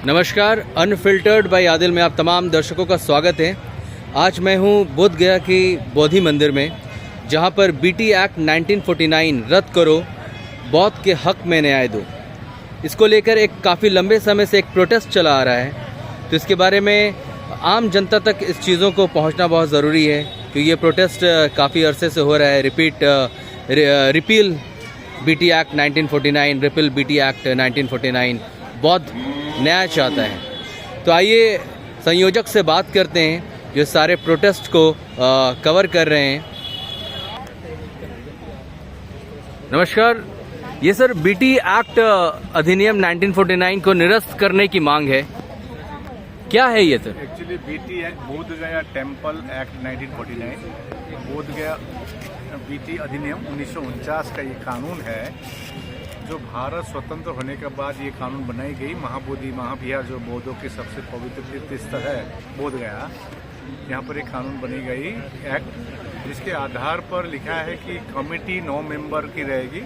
नमस्कार, unfiltered bye Adil में आप तमाम दर्शकों का स्वागत है। आज मैं हूं बोध गया की बोधि मंदिर में, जहां पर बीटी एक्ट 1949 रद्द करो, बौद्ध के हक में न्याय दो, इसको लेकर एक काफ़ी लंबे समय से एक प्रोटेस्ट चला आ रहा है। तो इसके बारे में आम जनता तक इस चीज़ों को पहुंचना बहुत ज़रूरी है, क्योंकि ये प्रोटेस्ट काफ़ी अरसे से हो रहा है। Repeal BT act 1949, repeal BT act 1949, बौद्ध न्याय चाहता है। तो आइए संयोजक से बात करते हैं जो सारे प्रोटेस्ट को कवर कर रहे हैं। नमस्कार, ये सर बीटी एक्ट अधिनियम 1949 को निरस्त करने की मांग है, क्या है ये सर? एक्चुअली बीटी एक्ट बोध गया टेम्पल एक्ट 1949, बोध गया बीटी अधिनियम 1949 का ये कानून है जो भारत स्वतंत्र होने के बाद ये कानून बनाई गई। महाबोधि महाविहार जो बौद्धों के सबसे पवित्र तीर्थ स्थल है बोध गया, यहाँ पर एक कानून बनी गई एक्ट, जिसके आधार पर लिखा है कि कमेटी 9 मेंबर की रहेगी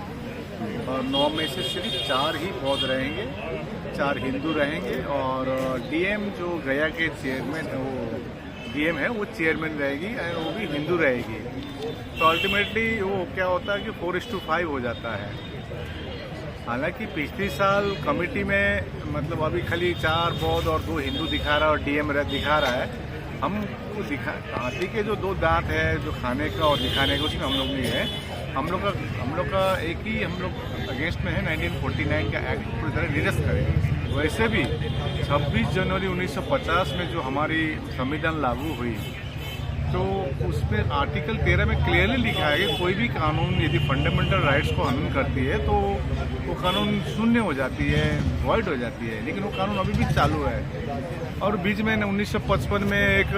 और 9 में से सिर्फ 4 ही बौद्ध रहेंगे, 4 हिंदू रहेंगे और डीएम जो गया के चेयरमैन वो डीएम है वो चेयरमैन रहेगी और वो भी हिंदू रहेगी। तो अल्टीमेटली वो क्या होता है कि 4:5 हो जाता है। हालांकि पिछले साल कमेटी में मतलब अभी खाली 4 बौद्ध और 2 हिंदू दिखा रहा है और डीएम दिखा रहा है। हमको हाथी के जो 2 दांत है जो खाने का और दिखाने का, उसमें हम लोग नहीं है। हम लोग का एक ही हम लोग अगेंस्ट में है 1949 का एक्ट पूरी तरह निरस्त करें। वैसे भी 26 जनवरी 1950 में जो हमारी संविधान लागू हुई, तो उसमें आर्टिकल 13 में क्लियरली लिखा है कि कोई भी कानून यदि फंडामेंटल राइट्स को हनन करती है तो वो कानून शून्य हो जाती है, वॉइड हो जाती है। लेकिन वो कानून अभी भी चालू है और बीच में 1955 में एक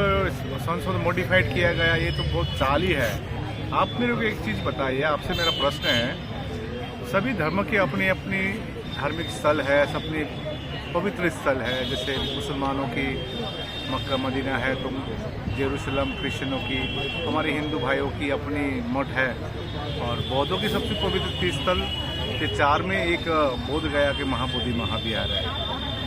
संशोधन मॉडिफाइड किया गया। ये तो बहुत चाली है। आप मेरे को एक चीज़ बताइए, आपसे मेरा प्रश्न है, सभी धर्म की अपनी अपनी धार्मिक स्थल है, अपनी पवित्र स्थल है। जैसे मुसलमानों की मक्का मदीना है, तो जेरूसलम क्रिश्चियनों की, हमारे हिंदू भाइयों की अपनी मठ है और बौद्धों की सबसे पवित्र तीर्थस्थल के 4 में एक बोध गया के महाबोधि महाविहार है।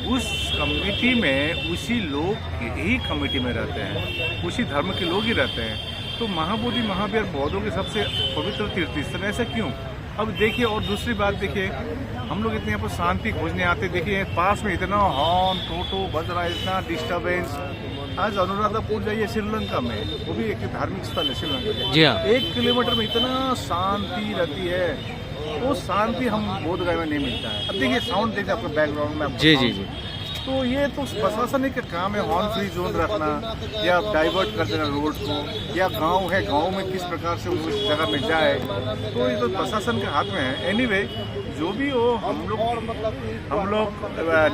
उस कमेटी में उसी लोग ही कमेटी में रहते हैं, उसी धर्म के लोग ही रहते हैं। तो महाबोधि महाविहार बौद्धों के सबसे पवित्र तीर्थस्थल, ऐसा क्यों? अब देखिए, और दूसरी बात देखिए, हम लोग इतने यहाँ पर शांति खोजने आते, देखिए पास में इतना हॉर्न टोटो बज रहा है, इतना डिस्टर्बेंस। आज अनुराधापुर जाइए श्रीलंका में, वो भी एक धार्मिक स्थल है श्रीलंका जी हाँ। 1 किलोमीटर में इतना शांति रहती है, वो शांति हम बोध गया में नहीं मिलता है। अब देखिए साउंड देखिए आपको बैकग्राउंड में, जी जी जी। तो ये तो प्रशासन का काम है, हॉर्न फ्री जोन रखना या डाइवर्ट कर देना रोड को, या गांव है, गांव में किस प्रकार से उस जगह में जाए, तो ये तो प्रशासन के हाथ में है। एनीवे, जो भी हो, हम लोग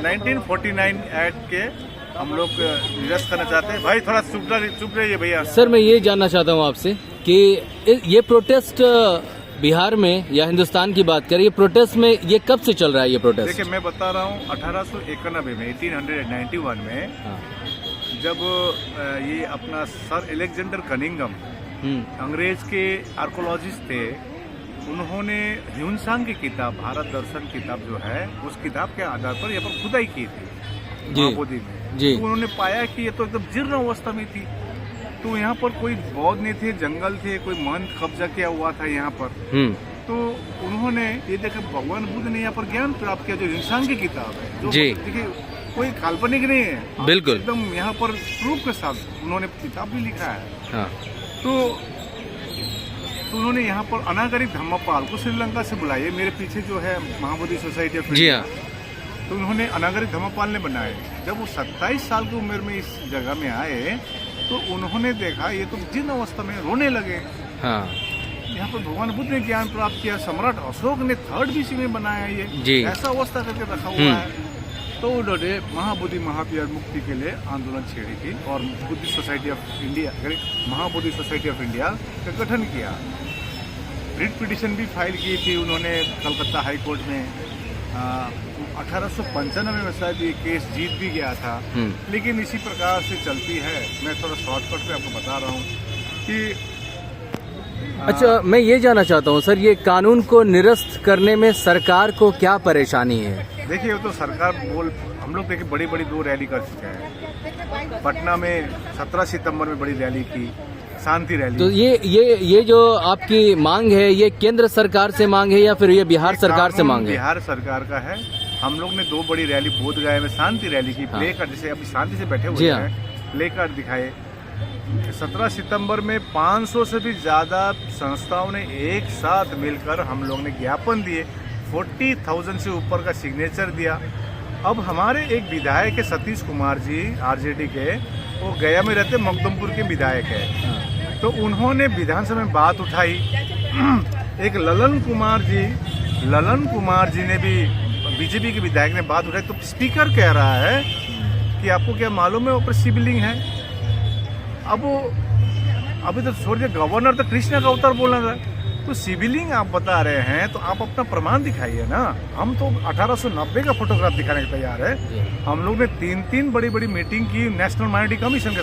1949 एक्ट के हम लोग निरस्त करना चाहते हैं। भाई थोड़ा चुप रहिए भैया। सर मैं ये जानना चाहता हूँ आपसे कि ये प्रोटेस्ट बिहार में या हिंदुस्तान की बात करें, ये प्रोटेस्ट में ये कब से चल रहा है ये प्रोटेस्ट? देखिए मैं बता रहा हूँ, 1891 में 1891 में जब ये अपना सर अलेक्जेंडर कनिंघम अंग्रेज के आर्कोलॉजिस्ट थे, उन्होंने ह्यूनसांग की किताब भारत दर्शन किताब जो है, उस किताब के आधार पर यहाँ पर खुदाई की थी महाबोधि में। तो उन्होंने पाया कि ये तो एकदम जीर्ण अवस्था में थी, तो यहाँ पर कोई बौद्ध नहीं थे, जंगल थे, कोई महंत कब्जा किया हुआ था यहाँ पर। तो उन्होंने ये देखा भगवान बुद्ध ने यहाँ पर ज्ञान प्राप्त किया, जो ह्यूनसांग की किताब है, जो देखिए कोई काल्पनिक नहीं है, बिल्कुल एकदम यहाँ पर प्रूफ के साथ उन्होंने किताब भी लिखा है। हाँ। तो उन्होंने यहाँ पर अनागरिक धम्मपाल को श्रीलंका से बुलाए, मेरे पीछे जो है महाबोधि सोसाइटी ऑफ इंडिया, तो उन्होंने अनागरिक धम्मपाल ने बनाए। जब वो 27 साल की उम्र में इस जगह में आए तो उन्होंने देखा ये तो जीर्ण अवस्था में, रोने लगे। हाँ। यहाँ पर भगवान बुद्ध ने ज्ञान प्राप्त किया, सम्राट अशोक ने 3rd BC में बनाया ये, ऐसा अवस्था करके रखा हुआ है। तो उन्होंने महाबोधि महाविहार मुक्ति के लिए आंदोलन छेड़ी थी और Buddhist society of India, Mahabodhi society of India का गठन किया। रिट पिटिशन भी फाइल की थी उन्होंने कलकत्ता हाई कोर्ट में। 1895 में शायद ये केस जीत भी गया था, लेकिन इसी प्रकार से चलती है। मैं थोड़ा शॉर्टकट में आपको बता रहा हूँ कि अच्छा, मैं ये जानना चाहता हूँ सर, ये कानून को निरस्त करने में सरकार को क्या परेशानी है? देखिए वो तो सरकार हम लोग देखिए बड़ी बड़ी 2 रैली कर चुके हैं। पटना में 17 सितंबर में बड़ी रैली की, शांति रैली। तो ये जो आपकी मांग है, ये केंद्र सरकार से मांग है या फिर ये बिहार सरकार से मांग है? बिहार सरकार का है। हम लोग ने 2 बड़ी रैली बोधगया में शांति रैली की, प्ले कार्ड, जैसे अभी शांति से बैठे हुए हैं, प्ले कार्ड दिखाए। 17 सितंबर में 500 से भी ज़्यादा संस्थाओं ने एक साथ मिलकर हम लोग ने ज्ञापन दिए, 40,000 से ऊपर का सिग्नेचर दिया। अब हमारे एक विधायक है सतीश कुमार जी, आरजेडी के, वो गया में रहते, मखदुमपुर के विधायक है। तो उन्होंने विधानसभा में बात उठाई। एक ललन कुमार जी ने भी, बीजेपी के विधायक ने बात उठाई। तो स्पीकर कह रहा है कि आपको क्या मालूम है ऊपर शिवलिंग है। अब वो अभी तो छोड़ दिया, गवर्नर तो कृष्णा का अवतार बोलना था। तो शिवलिंग आप बता रहे हैं तो आप अपना प्रमाण दिखाइए ना। हम तो 1890 का फोटोग्राफ दिखाने के तैयार है। हम लोग ने 3 बड़ी बड़ी मीटिंग की नेशनल माइनॉरिटी कमीशन के